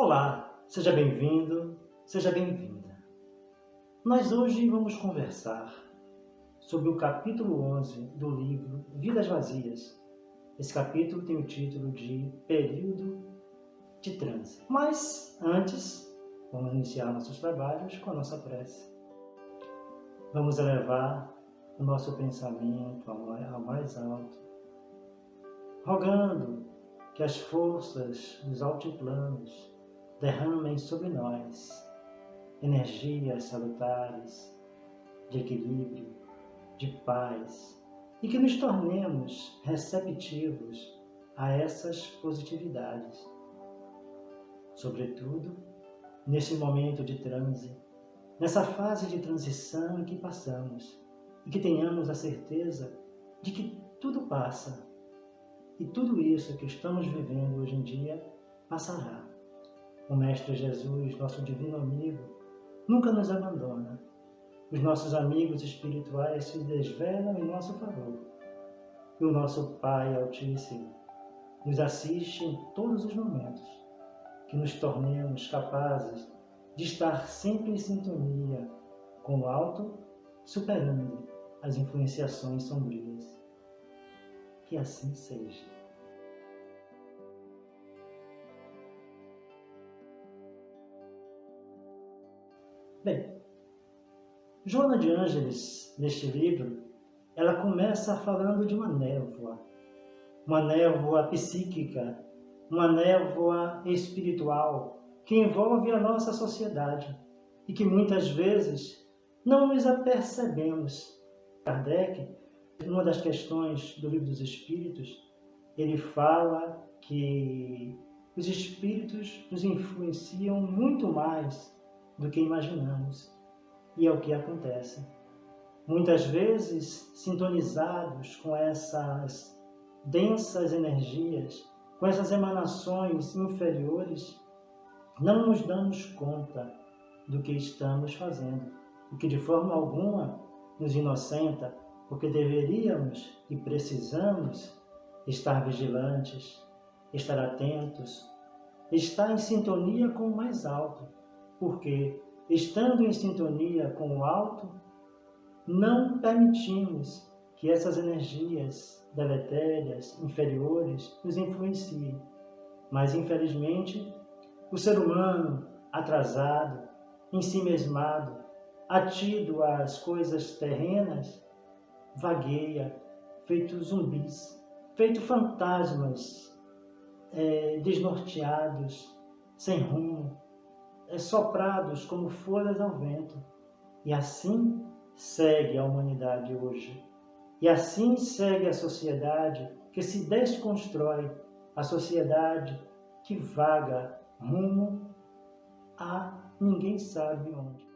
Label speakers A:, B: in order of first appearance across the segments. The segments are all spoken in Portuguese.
A: Olá, seja bem-vindo, seja bem-vinda. Nós hoje vamos conversar sobre o capítulo 11 do livro Vidas Vazias. Esse capítulo tem o título de Período de Transe. Mas antes, vamos iniciar nossos trabalhos com a nossa prece. Vamos elevar o nosso pensamento ao mais alto, rogando que as forças dos altiplanos derramem sobre nós energias salutares, de equilíbrio, de paz, e que nos tornemos receptivos a essas positividades. Sobretudo, nesse momento de transe, nessa fase de transição em que passamos, e que tenhamos a certeza de que tudo passa, e tudo isso que estamos vivendo hoje em dia passará. O Mestre Jesus, nosso divino amigo, nunca nos abandona. Os nossos amigos espirituais se desvelam em nosso favor. E o nosso Pai Altíssimo nos assiste em todos os momentos, que nos tornemos capazes de estar sempre em sintonia com o alto, superando as influenciações sombrias. Que assim seja. Bem, Joana de Ângeles, neste livro, ela começa falando de uma névoa psíquica, uma névoa espiritual que envolve a nossa sociedade e que muitas vezes não nos apercebemos. Kardec, numa das questões do Livro dos Espíritos, ele fala que os espíritos nos influenciam muito mais do que imaginamos. E é o que acontece. Muitas vezes, sintonizados com essas densas energias, com essas emanações inferiores, não nos damos conta do que estamos fazendo, o que de forma alguma nos inocenta, porque deveríamos e precisamos estar vigilantes, estar atentos, estar em sintonia com o mais alto, porque, estando em sintonia com o alto, não permitimos que essas energias deletérias, inferiores, nos influenciem. Mas, infelizmente, o ser humano atrasado, ensimesmado, atido às coisas terrenas, vagueia, feito zumbis, feito fantasmas, desnorteados, sem rumo, soprados como folhas ao vento. E assim segue a humanidade hoje. E assim segue a sociedade que se desconstrói, a sociedade que vaga rumo a ninguém sabe onde.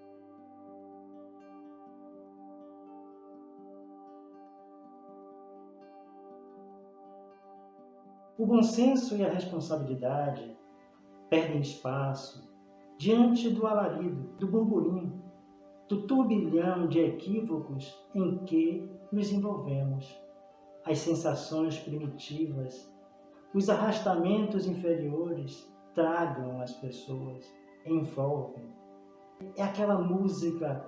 A: O bom senso e a responsabilidade perdem espaço diante do alarido, do burburinho, do turbilhão de equívocos em que nos envolvemos. As sensações primitivas, os arrastamentos inferiores tragam as pessoas, envolvem. É aquela música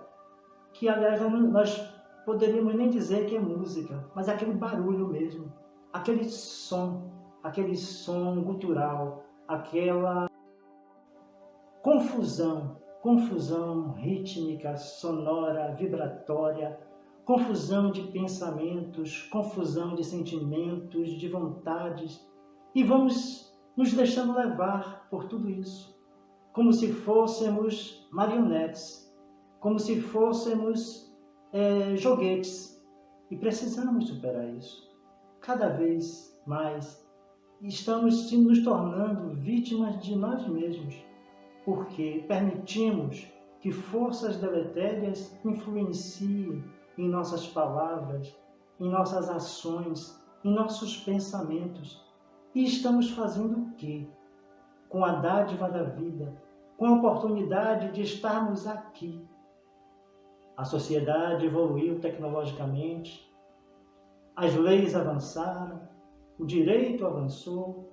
A: que, aliás, nós poderíamos nem dizer que é música, mas é aquele barulho mesmo, aquele som gutural, aquela confusão rítmica, sonora, vibratória, confusão de pensamentos, confusão de sentimentos, de vontades, e vamos nos deixando levar por tudo isso, como se fôssemos marionetes, como se fôssemos joguetes, e precisamos superar isso. Cada vez mais estamos nos tornando vítimas de nós mesmos, porque permitimos que forças deletérias influenciem em nossas palavras, em nossas ações, em nossos pensamentos. E estamos fazendo o quê? Com a dádiva da vida, com a oportunidade de estarmos aqui. A sociedade evoluiu tecnologicamente, as leis avançaram, o direito avançou,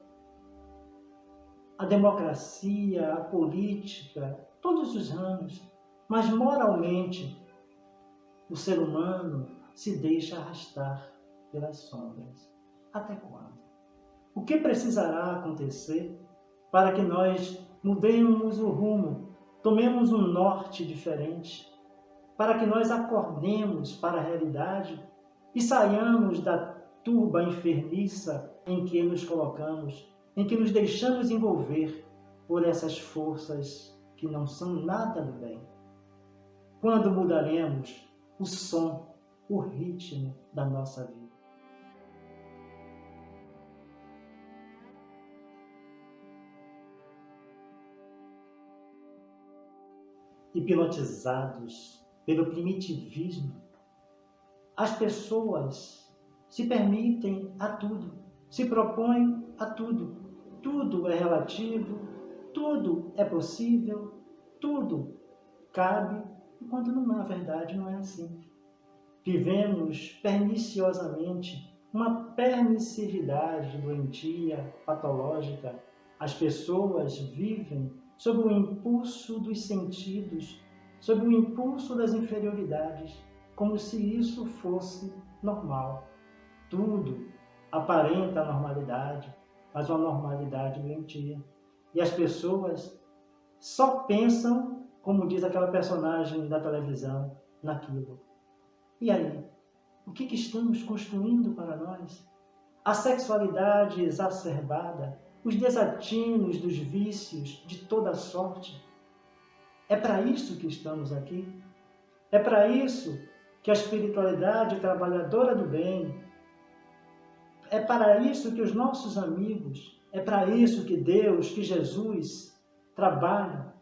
A: a democracia, a política, todos os ramos, mas moralmente o ser humano se deixa arrastar pelas sombras. Até quando? O que precisará acontecer para que nós mudemos o rumo, tomemos um norte diferente, para que nós acordemos para a realidade e saiamos da turba enfermiça em que nos colocamos, em que nos deixamos envolver por essas forças que não são nada do bem? Quando mudaremos o som, o ritmo da nossa vida? Hipnotizados pelo primitivismo, as pessoas se permitem a tudo, se propõem a tudo. Tudo é relativo, tudo é possível, tudo cabe, enquanto na verdade não é assim. Vivemos perniciosamente uma permissividade doentia, patológica. As pessoas vivem sob o impulso dos sentidos, sob o impulso das inferioridades, como se isso fosse normal. Tudo aparenta normalidade, mas uma normalidade doentia. E as pessoas só pensam, como diz aquela personagem da televisão, naquilo. E aí? O que estamos construindo para nós? A sexualidade exacerbada, os desatinos dos vícios de toda sorte. É para isso que estamos aqui? É para isso que a espiritualidade trabalhadora do bem, é para isso que os nossos amigos, é para isso que Deus, que Jesus trabalham,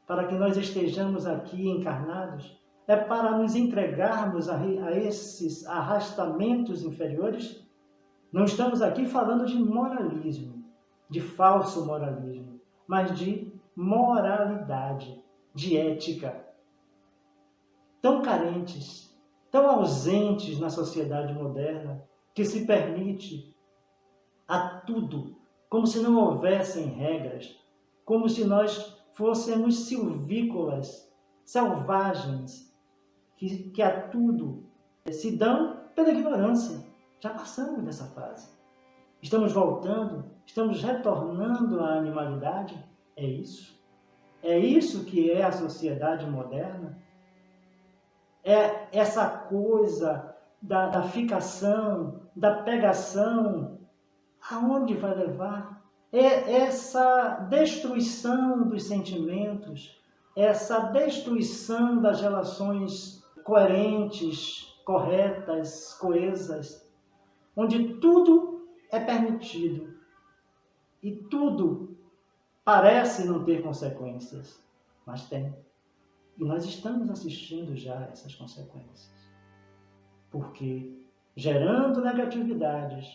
A: para que nós estejamos aqui encarnados, é para nos entregarmos a esses arrastamentos inferiores. Não estamos aqui falando de moralismo, de falso moralismo, mas de moralidade, de ética. Tão carentes, tão ausentes na sociedade moderna, que se permite a tudo, como se não houvessem regras, como se nós fôssemos silvícolas, selvagens, que a tudo se dão pela ignorância. Já passamos dessa fase. Estamos voltando, estamos retornando à animalidade. É isso? É isso que é a sociedade moderna? É essa coisa da ficação, da pegação, aonde vai levar? É essa destruição dos sentimentos, essa destruição das relações coerentes, corretas, coesas, onde tudo é permitido e tudo parece não ter consequências, mas tem. E nós estamos assistindo já essas consequências. Porque, gerando negatividades,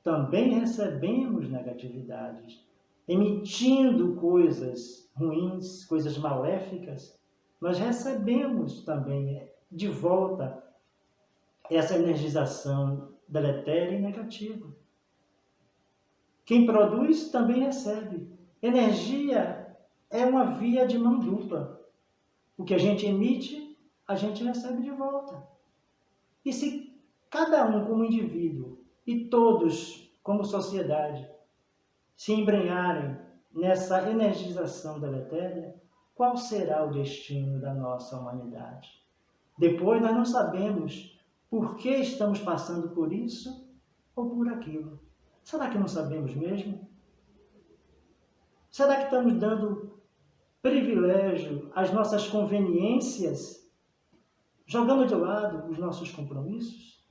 A: também recebemos negatividades. Emitindo coisas ruins, coisas maléficas, nós recebemos também de volta essa energização deletéria e negativa. Quem produz também recebe. Energia é uma via de mão dupla. O que a gente emite, a gente recebe de volta. E se cada um como indivíduo e todos como sociedade se embrenharem nessa energização deletéria, qual será o destino da nossa humanidade? Depois nós não sabemos por que estamos passando por isso ou por aquilo. Será que não sabemos mesmo? Será que estamos dando privilégio às nossas conveniências, jogando de lado os nossos compromissos?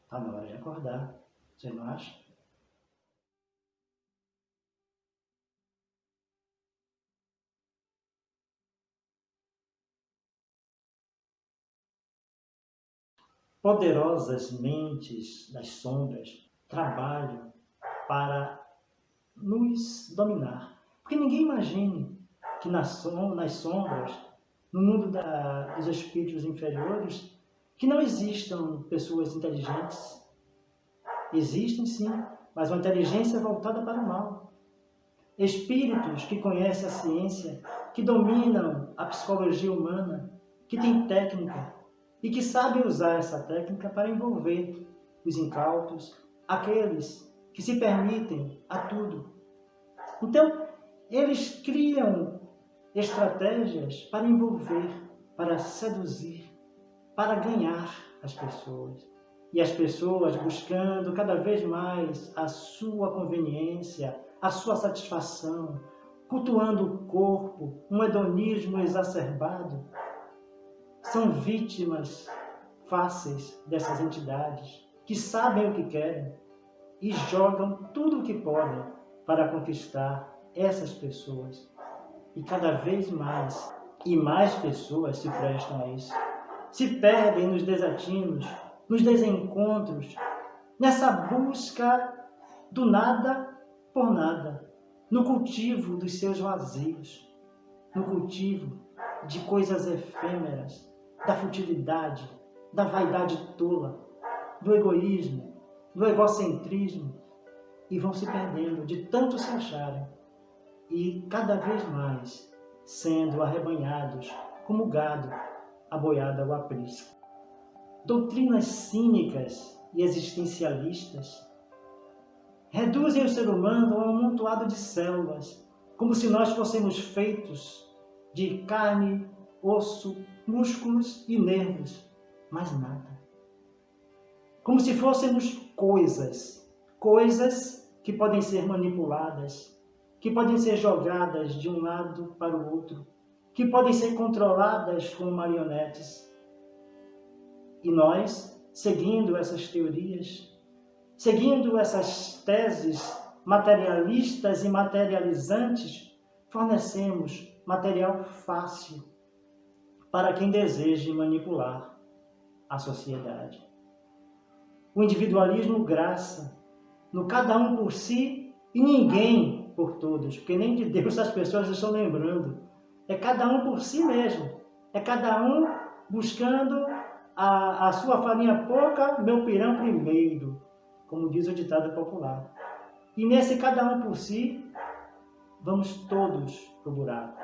A: Está na hora de acordar, você não acha? Poderosas mentes das sombras trabalham para nos dominar. Porque ninguém imagine que nas sombras, no mundo dos espíritos inferiores, que não existam pessoas inteligentes. Existem sim, mas uma inteligência voltada para o mal. espíritos que conhecem a ciência, que dominam a psicologia humana, que têm técnica e que sabem usar essa técnica para envolver os incautos, aqueles que se permitem a tudo. Então, eles criam estratégias para envolver, para seduzir, para ganhar as pessoas. E as pessoas buscando cada vez mais a sua conveniência, a sua satisfação, cultuando o corpo, um hedonismo exacerbado, são vítimas fáceis dessas entidades que sabem o que querem e jogam tudo o que podem para conquistar essas pessoas. E cada vez mais e mais pessoas se prestam a isso. Se perdem nos desatinos, nos desencontros, nessa busca do nada por nada, no cultivo dos seus vazios, no cultivo de coisas efêmeras, da futilidade, da vaidade tola, do egoísmo, do egocentrismo, e vão se perdendo de tanto se acharem e cada vez mais sendo arrebanhados como gado aboiado ao aprisco. Doutrinas cínicas e existencialistas reduzem o ser humano a um amontoado de células, como se nós fôssemos feitos de carne, osso, músculos e nervos, mais nada. Como se fôssemos coisas que podem ser manipuladas, que podem ser jogadas de um lado para o outro, que podem ser controladas como marionetes. E nós, seguindo essas teorias, seguindo essas teses materialistas e materializantes, fornecemos material fácil para quem deseje manipular a sociedade. O individualismo graça no cada um por si e ninguém por todos, porque nem de Deus as pessoas estão lembrando. É cada um por si mesmo, é cada um buscando a sua farinha pouca, meu pirão primeiro, como diz o ditado popular. E nesse cada um por si, vamos todos pro buraco,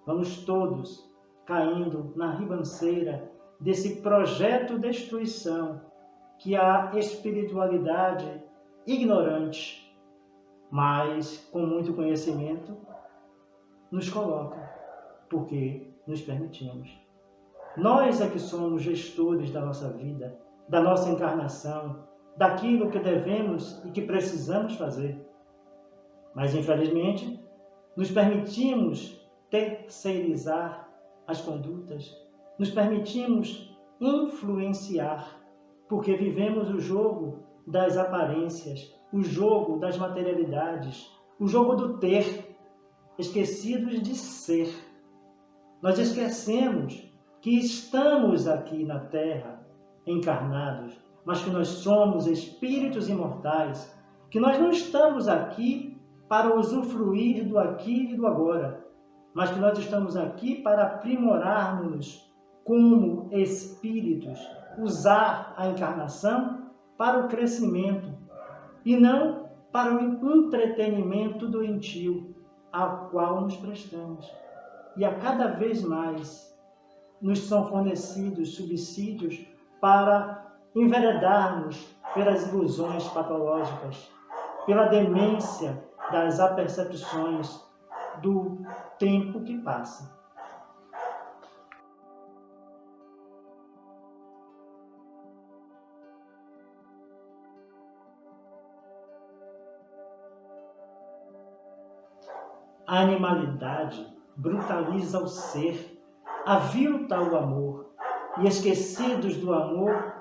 A: vamos todos caindo na ribanceira desse projeto de destruição que a espiritualidade ignorante, mas com muito conhecimento, nos coloca, porque nos permitimos. Nós é que somos gestores da nossa vida, da nossa encarnação, daquilo que devemos e que precisamos fazer. Mas, infelizmente, nos permitimos terceirizar as condutas, nos permitimos influenciar, porque vivemos o jogo das aparências, o jogo das materialidades, o jogo do ter, esquecidos de ser. Nós esquecemos que estamos aqui na Terra, encarnados, mas que nós somos espíritos imortais, que nós não estamos aqui para usufruir do aqui e do agora, mas que nós estamos aqui para aprimorarmos como espíritos, usar a encarnação para o crescimento e não para o entretenimento doentio ao qual nos prestamos. E a cada vez mais nos são fornecidos subsídios para enveredarmos pelas ilusões patológicas, pela demência das apercepções do tempo que passa. A animalidade brutaliza o ser, avilta o amor, e esquecidos do amor,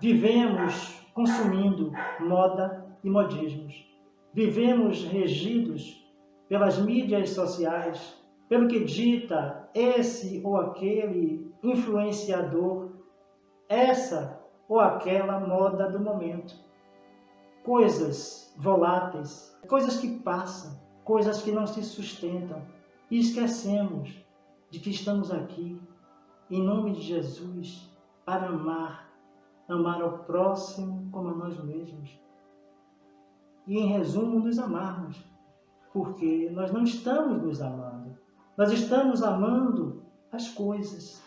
A: vivemos consumindo moda e modismos. Vivemos regidos pelas mídias sociais, pelo que dita esse ou aquele influenciador, essa ou aquela moda do momento. Coisas voláteis, coisas que passam, coisas que não se sustentam, e esquecemos de que estamos aqui, em nome de Jesus, para amar ao próximo como a nós mesmos. E, em resumo, nos amarmos. porque nós não estamos nos amando. Nós estamos amando as coisas.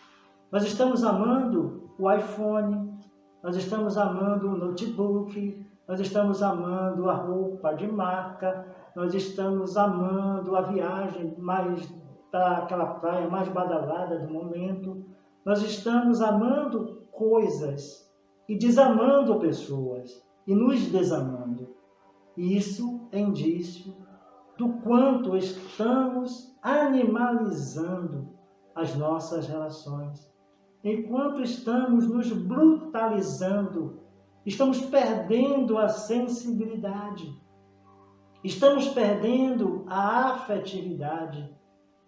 A: Nós estamos amando o iPhone, nós estamos amando o notebook, nós estamos amando a roupa de marca, nós estamos amando a viagem mais para aquela praia mais badalada do momento. Nós estamos amando coisas e desamando pessoas e nos desamando. E isso é indício do quanto estamos animalizando as nossas relações. Enquanto estamos nos brutalizando, estamos perdendo a sensibilidade, estamos perdendo a afetividade.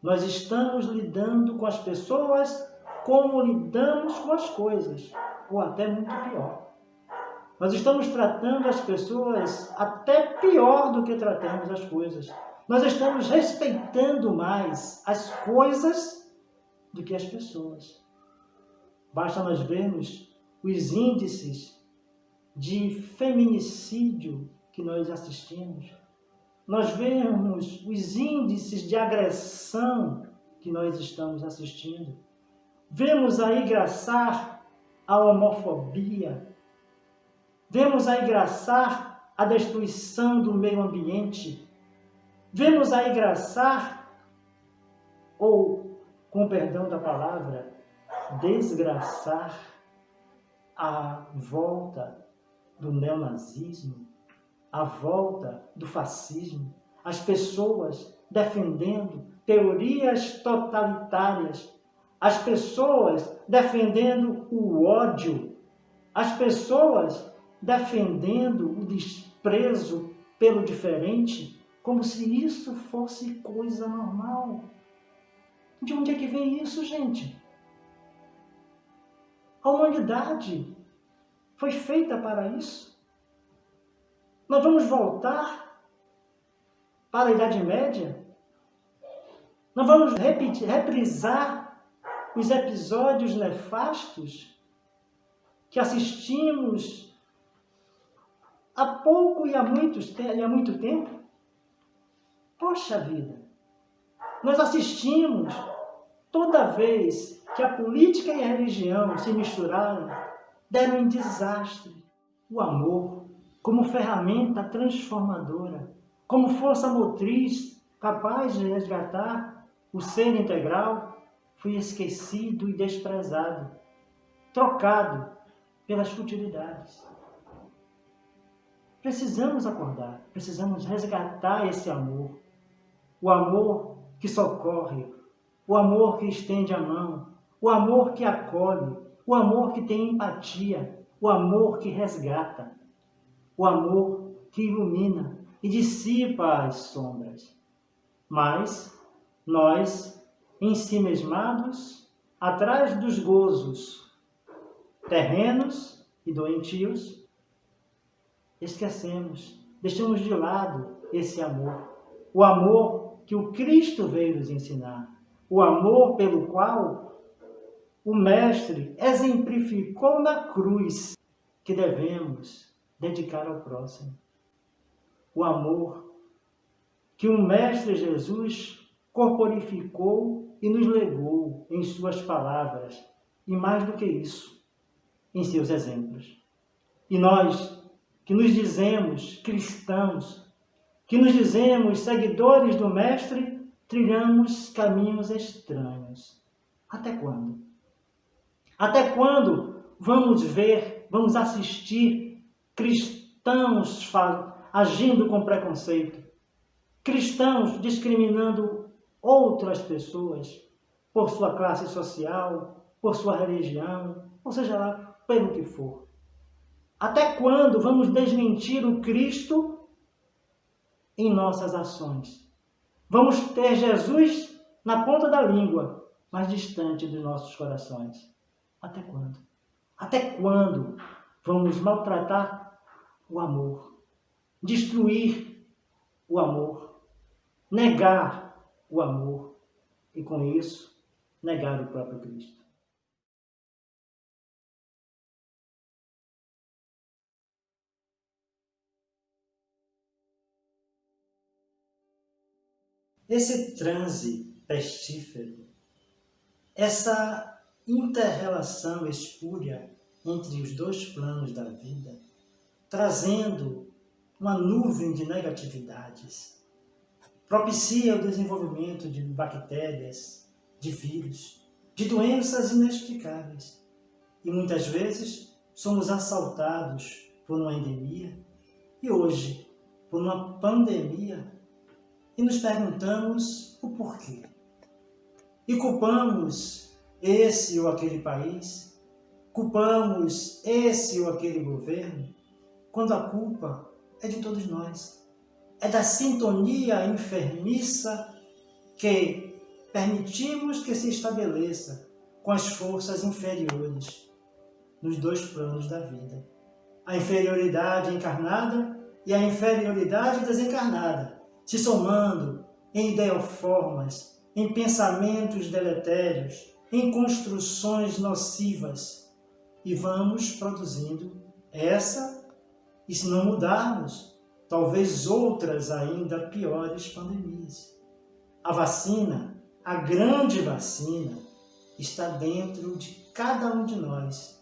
A: Nós estamos lidando com as pessoas como lidamos com as coisas, ou até muito pior. Nós estamos tratando as pessoas até pior do que tratamos as coisas. Nós estamos respeitando mais as coisas do que as pessoas. Basta nós vermos os índices de feminicídio que nós assistimos. Nós vemos os índices de agressão que nós estamos assistindo. Vemos aí graçar a homofobia. Vemos aí graçar a destruição do meio ambiente. Vemos aí graçar, ou, com perdão da palavra, desgraçar a volta do neonazismo, a volta do fascismo, as pessoas defendendo teorias totalitárias, as pessoas defendendo o ódio, as pessoas defendendo o desprezo pelo diferente, como se isso fosse coisa normal. De onde é que vem isso, gente? A humanidade foi feita para isso. Nós vamos voltar para a Idade Média? Nós vamos reprisar os episódios nefastos que assistimos há pouco e há muito tempo? Poxa vida! Nós assistimos toda vez que a política e a religião se misturaram, deram um desastre. O amor, como ferramenta transformadora, como força motriz capaz de resgatar o ser integral, foi esquecido e desprezado, trocado pelas futilidades. Precisamos acordar, precisamos resgatar esse amor. O amor que socorre, o amor que estende a mão, o amor que acolhe, o amor que tem empatia, o amor que resgata, o amor que ilumina e dissipa as sombras. Mas nós, ensimesmados, atrás dos gozos terrenos e doentios, esquecemos, deixamos de lado esse amor, o amor que o Cristo veio nos ensinar, o amor pelo qual o Mestre exemplificou na cruz que devemos dedicar ao próximo. O amor que o Mestre Jesus corporificou e nos legou em suas palavras, e mais do que isso, em seus exemplos. E nós, que nos dizemos cristãos, que nos dizemos seguidores do Mestre, trilhamos caminhos estranhos. Até quando? Até quando vamos ver, vamos assistir cristãos agindo com preconceito? Cristãos discriminando outras pessoas por sua classe social, por sua religião, ou seja lá, pelo que for. Até quando vamos desmentir o Cristo em nossas ações? Vamos ter Jesus na ponta da língua, mas distante dos nossos corações. Até quando? Até quando vamos maltratar o amor, destruir o amor, negar o amor e, com isso, negar o próprio Cristo? Esse transe pestífero, essa inter-relação espúria entre os dois planos da vida, trazendo uma nuvem de negatividades, propicia o desenvolvimento de bactérias, de vírus, de doenças inexplicáveis. E muitas vezes somos assaltados por uma endemia e hoje por uma pandemia e nos perguntamos o porquê. E culpamos esse ou aquele país, culpamos esse ou aquele governo, quando a culpa é de todos nós. É da sintonia enfermiça que permitimos que se estabeleça com as forças inferiores nos dois planos da vida. A inferioridade encarnada e a inferioridade desencarnada, se somando em ideoformas, em pensamentos deletérios, em construções nocivas, e vamos produzindo essa, e se não mudarmos, talvez outras ainda piores pandemias. A vacina, a grande vacina, está dentro de cada um de nós,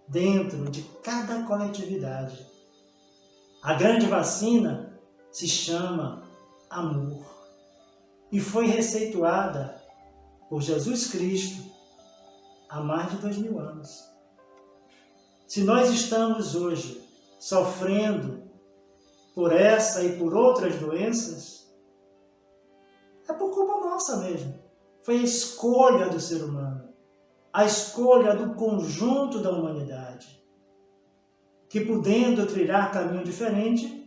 A: dentro de cada coletividade. A grande vacina se chama amor e foi receituada por Jesus Cristo há mais de 2000 anos. Se nós estamos hoje sofrendo por essa e por outras doenças, é por culpa nossa mesmo. Foi a escolha do ser humano, a escolha do conjunto da humanidade, que podendo trilhar caminho diferente,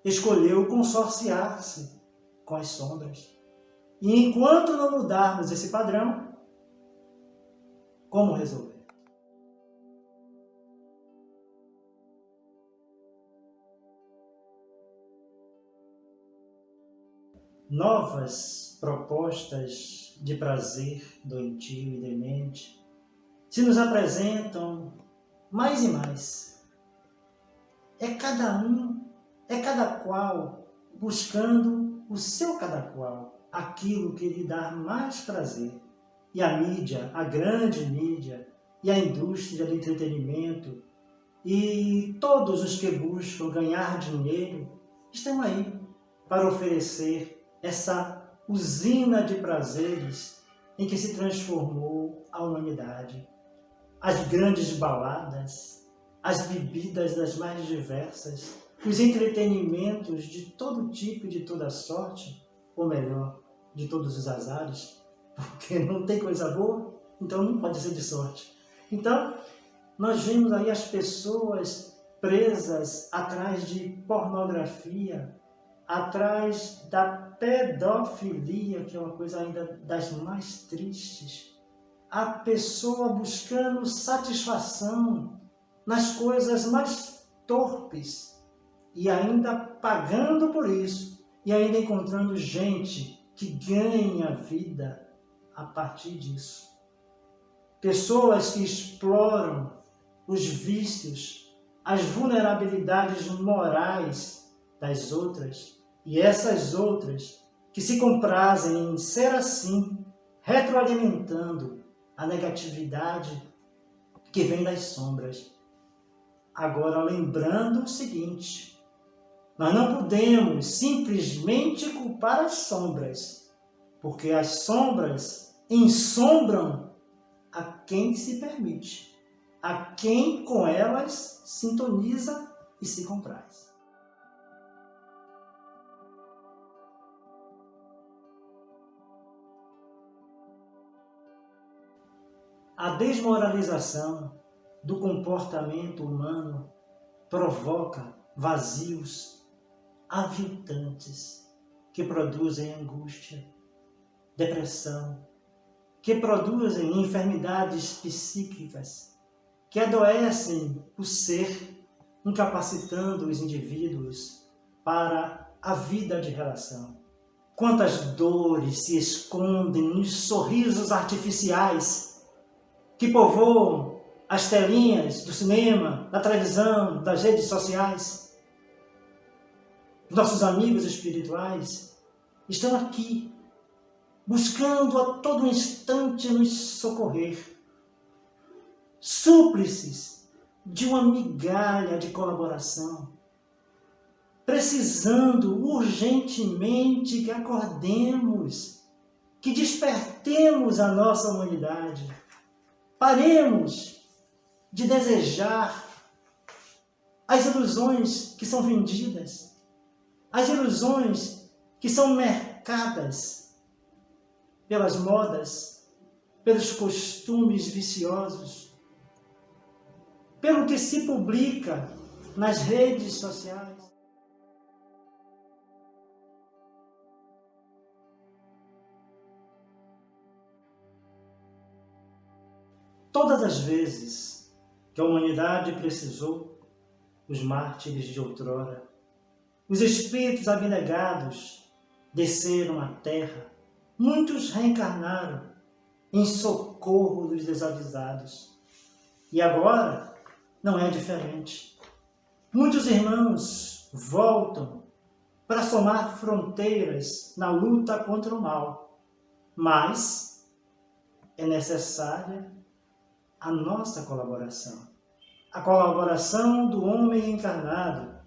A: escolheu consorciar-se com as sombras. E enquanto não mudarmos esse padrão, como resolver? Novas propostas de prazer doentio e demente se nos apresentam mais e mais. É cada qual buscando o seu cada qual, aquilo que lhe dá mais prazer. E a mídia, a grande mídia, e a indústria do entretenimento, e todos os que buscam ganhar dinheiro, estão aí para oferecer essa usina de prazeres em que se transformou a humanidade. As grandes baladas, as bebidas das mais diversas, os entretenimentos de todo tipo e de toda sorte, ou melhor, de todos os azares, porque não tem coisa boa, então não pode ser de sorte. Então, nós vemos aí as pessoas presas atrás de pornografia, atrás da pedofilia, que é uma coisa ainda das mais tristes. A pessoa buscando satisfação nas coisas mais torpes e ainda pagando por isso e ainda encontrando gente que ganha vida a partir disso. Pessoas que exploram os vícios, as vulnerabilidades morais das outras, e essas outras que se comprazem em ser assim, retroalimentando a negatividade que vem das sombras. Agora, lembrando o seguinte, nós não podemos simplesmente culpar as sombras, porque as sombras ensombram a quem se permite, a quem com elas sintoniza e se compraz. A desmoralização do comportamento humano provoca vazios aviltantes que produzem angústia, depressão, que produzem enfermidades psíquicas, que adoecem o ser, incapacitando os indivíduos para a vida de relação. Quantas dores se escondem nos sorrisos artificiais que povoam as telinhas do cinema, da televisão, das redes sociais. Nossos amigos espirituais estão aqui, buscando a todo instante nos socorrer, súplices de uma migalha de colaboração, precisando urgentemente que acordemos, que despertemos a nossa humanidade, paremos de desejar as ilusões que são vendidas, as ilusões que são mercadas pelas modas, pelos costumes viciosos, pelo que se publica nas redes sociais. Todas as vezes que a humanidade precisou, os mártires de outrora, os espíritos abnegados desceram à terra, muitos reencarnaram em socorro dos desavisados. E agora não é diferente. Muitos irmãos voltam para somar fronteiras na luta contra o mal, mas é necessária a nossa colaboração. A colaboração do homem encarnado,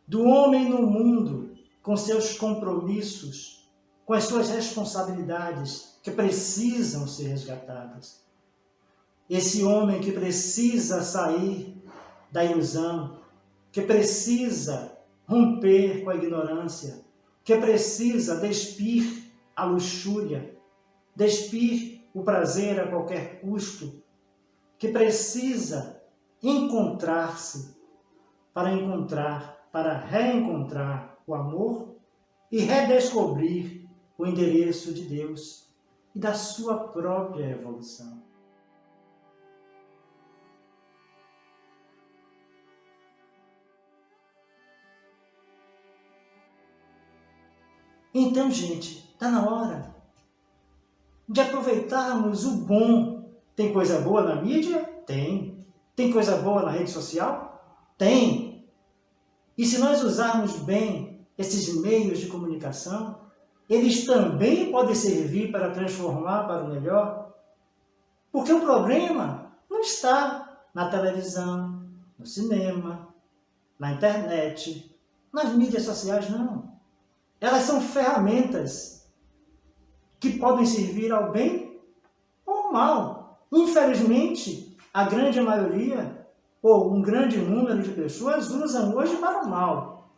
A: do homem no mundo, com seus compromissos, com as suas responsabilidades que precisam ser resgatadas. Esse homem que precisa sair da ilusão, que precisa romper com a ignorância, que precisa despir a luxúria, despir o prazer a qualquer custo, que precisa encontrar-se para reencontrar o amor e redescobrir o endereço de Deus e da sua própria evolução. Então, gente, está na hora de aproveitarmos o bom. Tem coisa boa na mídia? Tem. Tem coisa boa na rede social? Tem. E se nós usarmos bem esses meios de comunicação, eles também podem servir para transformar para o melhor. Porque o problema não está na televisão, no cinema, na internet, nas mídias sociais, não. Elas são ferramentas que podem servir ao bem ou ao mal. Infelizmente, a grande maioria, ou um grande número de pessoas, usam hoje para o mal.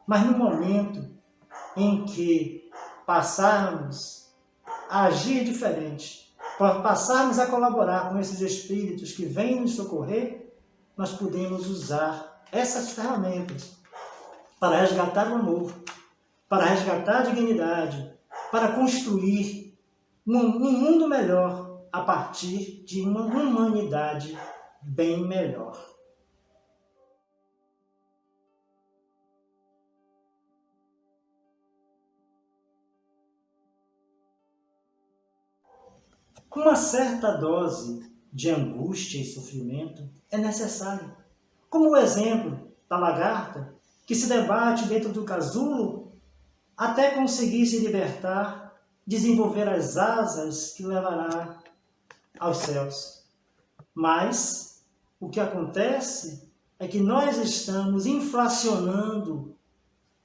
A: Mas no momento em que passarmos a agir diferente, passarmos a colaborar com esses espíritos que vêm nos socorrer, nós podemos usar essas ferramentas para resgatar o amor, para resgatar a dignidade, para construir um mundo melhor a partir de uma humanidade bem melhor. Uma certa dose de angústia e sofrimento é necessária, como o exemplo da lagarta que se debate dentro do casulo até conseguir se libertar, desenvolver as asas que levará aos céus. Mas o que acontece é que nós estamos inflacionando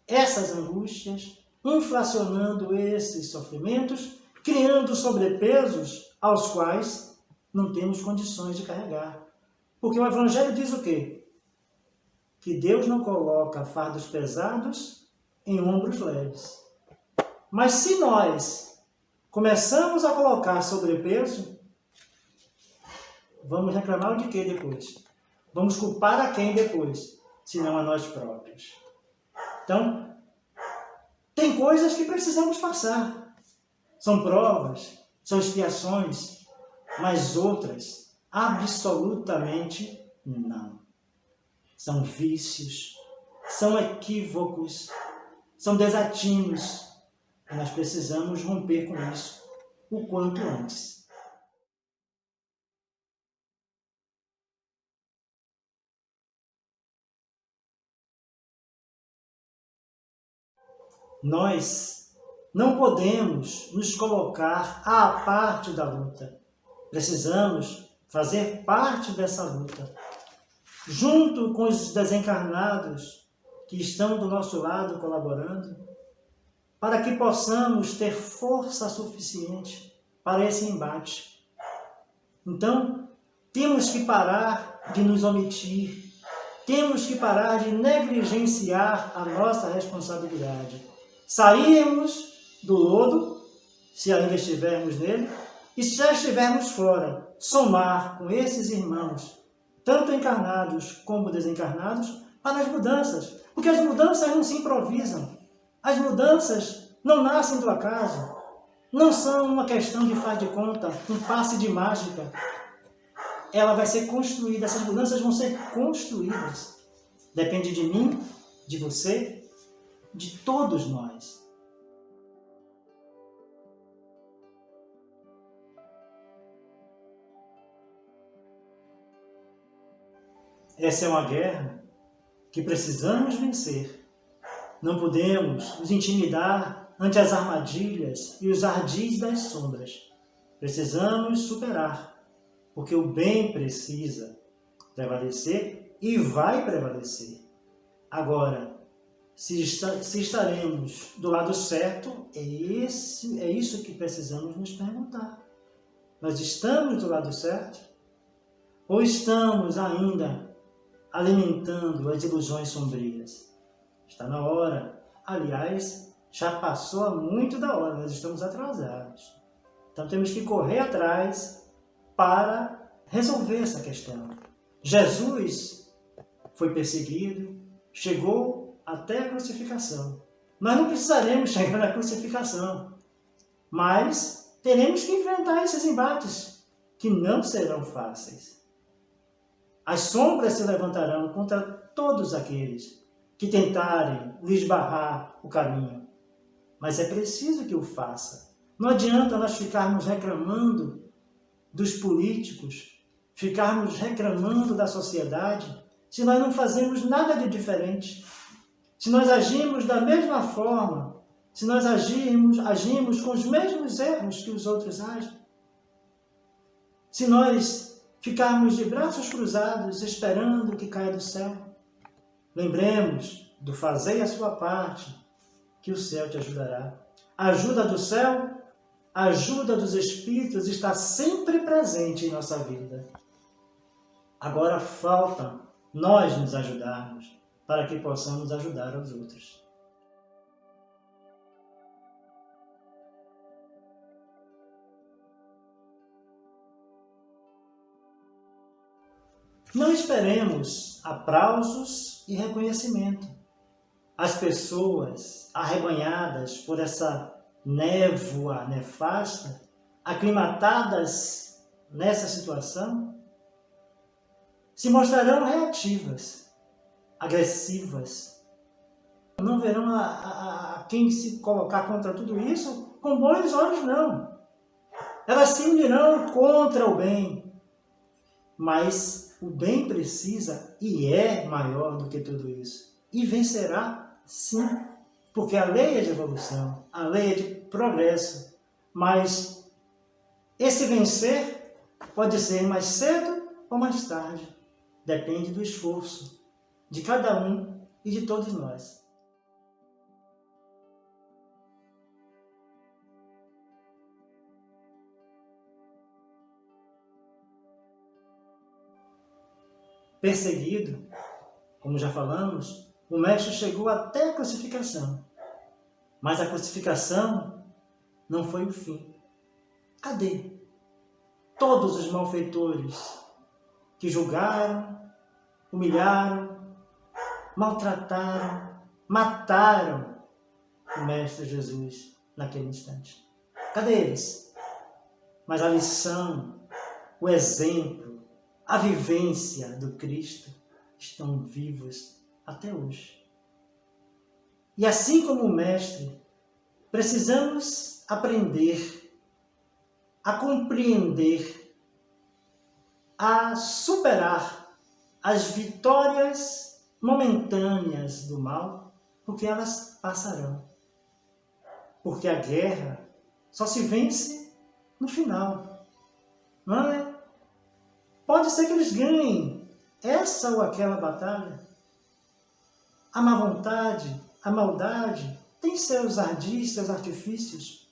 A: essas angústias, inflacionando esses sofrimentos, criando sobrepesos aos quais não temos condições de carregar. Porque o Evangelho diz o quê? Que Deus não coloca fardos pesados em ombros leves. Mas se nós começamos a colocar sobrepeso, vamos reclamar de quê depois? Vamos culpar a quem depois? Senão a nós próprios. Então, tem coisas que precisamos passar. São provas, são expiações, mas outras, absolutamente não. São vícios, são equívocos, são desatinos. E nós precisamos romper com isso o quanto antes. Nós Não podemos nos colocar à parte da luta. Precisamos fazer parte dessa luta, junto com os desencarnados que estão do nosso lado colaborando, para que possamos ter força suficiente para esse embate. Então, temos que parar de nos omitir, temos que parar de negligenciar a nossa responsabilidade. Sairmos do lodo, se ainda estivermos nele, e se já estivermos fora, somar com esses irmãos, tanto encarnados como desencarnados, para as mudanças. Porque as mudanças não se improvisam. As mudanças não nascem do acaso. Não são uma questão de faz de conta, um passe de mágica. Ela vai ser construída, essas mudanças vão ser construídas. Depende de mim, de você, de todos nós. Essa é uma guerra que precisamos vencer. Não podemos nos intimidar ante as armadilhas e os ardis das sombras. Precisamos superar, porque o bem precisa prevalecer e vai prevalecer. Agora, se estaremos do lado certo, é isso que precisamos nos perguntar. Nós estamos do lado certo? Ou estamos ainda alimentando as ilusões sombrias? Está na hora. Aliás, já passou muito da hora, nós estamos atrasados. Então temos que correr atrás para resolver essa questão. Jesus foi perseguido, chegou até a crucificação. Nós não precisaremos chegar na crucificação, mas teremos que enfrentar esses embates, que não serão fáceis. As sombras se levantarão contra todos aqueles que tentarem lhes barrar o caminho. Mas é preciso que o faça. Não adianta nós ficarmos reclamando dos políticos, ficarmos reclamando da sociedade, se nós não fazemos nada de diferente. Se nós agimos da mesma forma, se nós agimos com os mesmos erros que os outros agem, se nós ficarmos de braços cruzados esperando que caia do céu, lembremos do fazer a sua parte, que o céu te ajudará. A ajuda do céu, a ajuda dos Espíritos está sempre presente em nossa vida. Agora falta nós nos ajudarmos para que possamos ajudar os outros. Não esperemos aplausos e reconhecimento. As pessoas arrebanhadas por essa névoa nefasta, aclimatadas nessa situação, se mostrarão reativas, agressivas. Não verão a quem se colocar contra tudo isso com bons olhos, não. Elas se unirão contra o bem, mas o bem precisa e é maior do que tudo isso. E vencerá, sim, porque a lei é de evolução, a lei é de progresso. Mas esse vencer pode ser mais cedo ou mais tarde. Depende do esforço de cada um e de todos nós. Perseguido, como já falamos, o Mestre chegou até a crucificação. Mas a crucificação não foi o fim. Cadê todos os malfeitores que julgaram, humilharam, maltrataram, mataram o Mestre Jesus naquele instante? Cadê eles? Mas a lição, o exemplo, a vivência do Cristo estão vivos até hoje. E assim como o Mestre, precisamos aprender a compreender, a superar as vitórias momentâneas do mal, porque elas passarão. porque a guerra só se vence no final, não é? Pode ser que eles ganhem essa ou aquela batalha. A má vontade, a maldade, tem seus ardis, seus artifícios,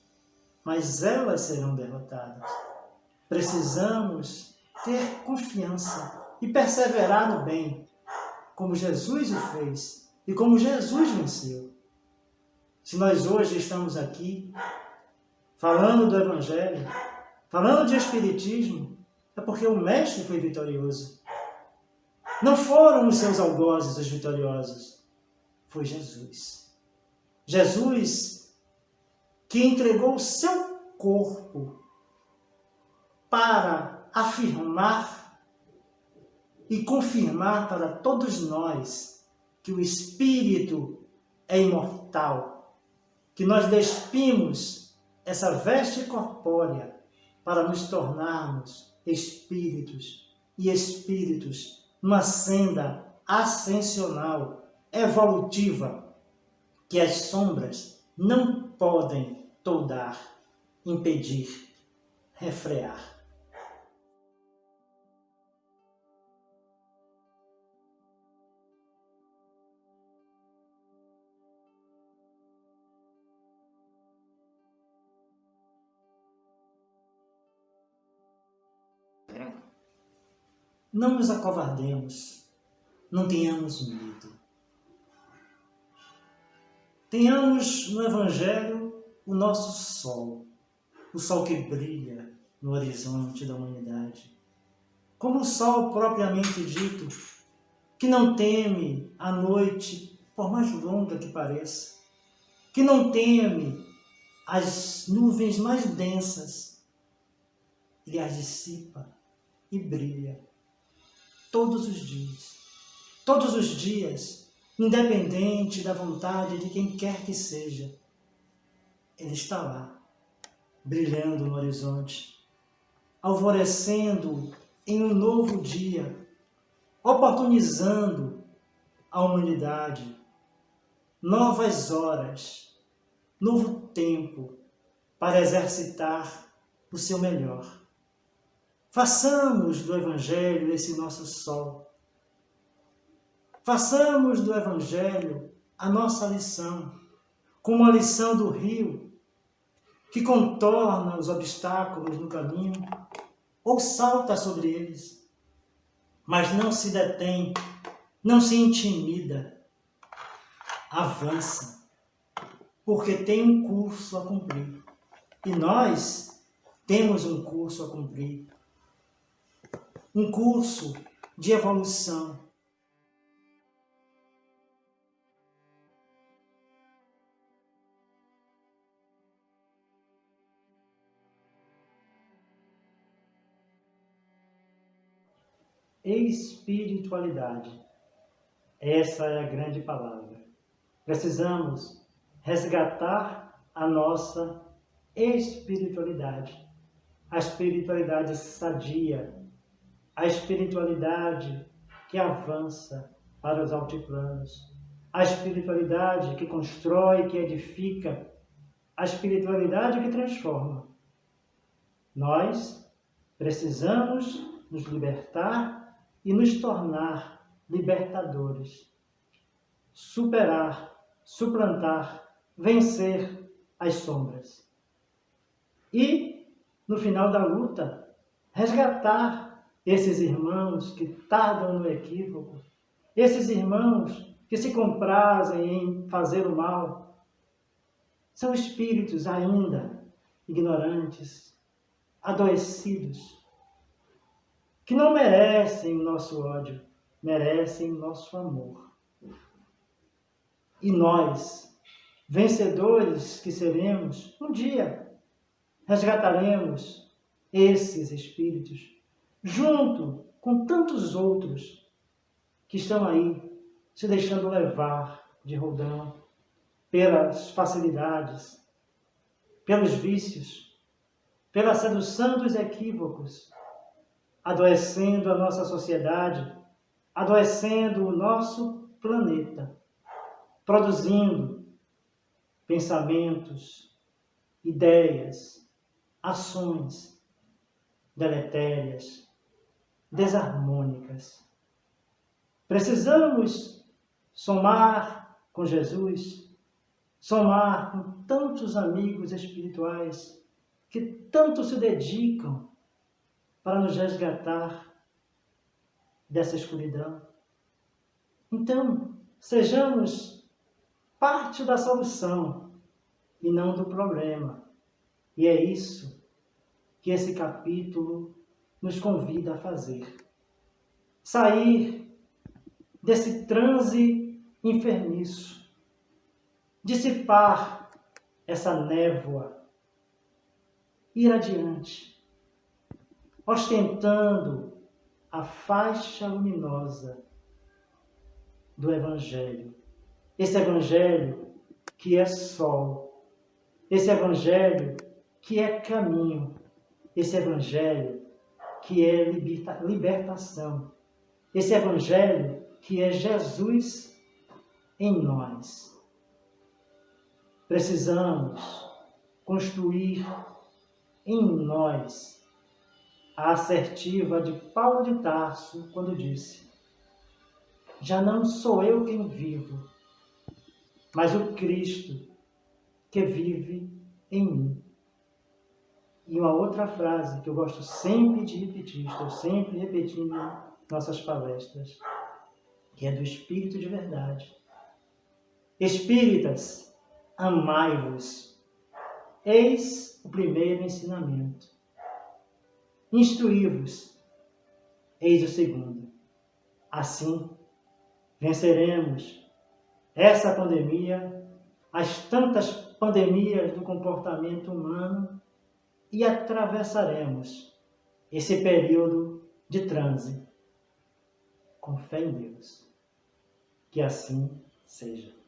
A: mas elas serão derrotadas. Precisamos ter confiança e perseverar no bem, como Jesus o fez e como Jesus venceu. Se nós hoje estamos aqui falando do Evangelho, falando de Espiritismo, é porque o Mestre foi vitorioso. Não foram os seus algozes os vitoriosos, foi Jesus. Jesus que entregou o seu corpo para afirmar e confirmar para todos nós que o Espírito é imortal, que nós despimos essa veste corpórea para nos tornarmos espíritos e espíritos numa senda ascensional, evolutiva, que as sombras não podem toldar, impedir, refrear. Não nos acovardemos, não tenhamos medo. Tenhamos no Evangelho o nosso sol, o sol que brilha no horizonte da humanidade. Como o sol propriamente dito, que não teme a noite, por mais longa que pareça, que não teme as nuvens mais densas, ele as dissipa e brilha todos os dias. Todos os dias, independente da vontade de quem quer que seja, ele está lá, brilhando no horizonte, alvorecendo em um novo dia, oportunizando a humanidade, novas horas, novo tempo para exercitar o seu melhor. Façamos do Evangelho esse nosso sol. Façamos do Evangelho a nossa lição, como a lição do rio, que contorna os obstáculos no caminho ou salta sobre eles, mas não se detém, não se intimida, avança, porque tem um curso a cumprir. E nós temos um curso a cumprir. Um curso de evolução. Espiritualidade. Essa é a grande palavra. Precisamos resgatar a nossa espiritualidade. A espiritualidade sadia, a espiritualidade que avança para os altiplanos, a espiritualidade que constrói, que edifica, a espiritualidade que transforma. Nós precisamos nos libertar e nos tornar libertadores. Superar, suplantar, vencer as sombras. E, no final da luta, resgatar esses irmãos que tardam no equívoco, esses irmãos que se comprazem em fazer o mal, são espíritos ainda ignorantes, adoecidos, que não merecem o nosso ódio, merecem o nosso amor. E nós, vencedores que seremos, um dia resgataremos esses espíritos, junto com tantos outros que estão aí se deixando levar de roldão pelas facilidades, pelos vícios, pela sedução dos equívocos, adoecendo a nossa sociedade, adoecendo o nosso planeta, produzindo pensamentos ideias, ações deletérias, desarmônicas. Precisamos somar com Jesus, somar com tantos amigos espirituais que tanto se dedicam para nos resgatar dessa escuridão. Então, sejamos parte da solução e não do problema. E é isso que esse capítulo nos convida a fazer. Sair desse transe enfermiço, dissipar essa névoa, ir adiante, ostentando a faixa luminosa do Evangelho. Esse Evangelho que é sol, esse Evangelho que é caminho, esse Evangelho que é libertação, esse Evangelho que é Jesus em nós. Precisamos construir em nós a assertiva de Paulo de Tarso quando disse: já não sou eu quem vivo, mas o Cristo que vive em mim. E uma outra frase que eu gosto sempre de repetir, estou sempre repetindo em nossas palestras, que é do Espírito de verdade. Espíritas, amai-vos. Eis o primeiro ensinamento. Instruí-vos. Eis o segundo. Assim, venceremos essa pandemia, as tantas pandemias do comportamento humano e atravessaremos esse período de transe com fé em Deus. Que assim seja.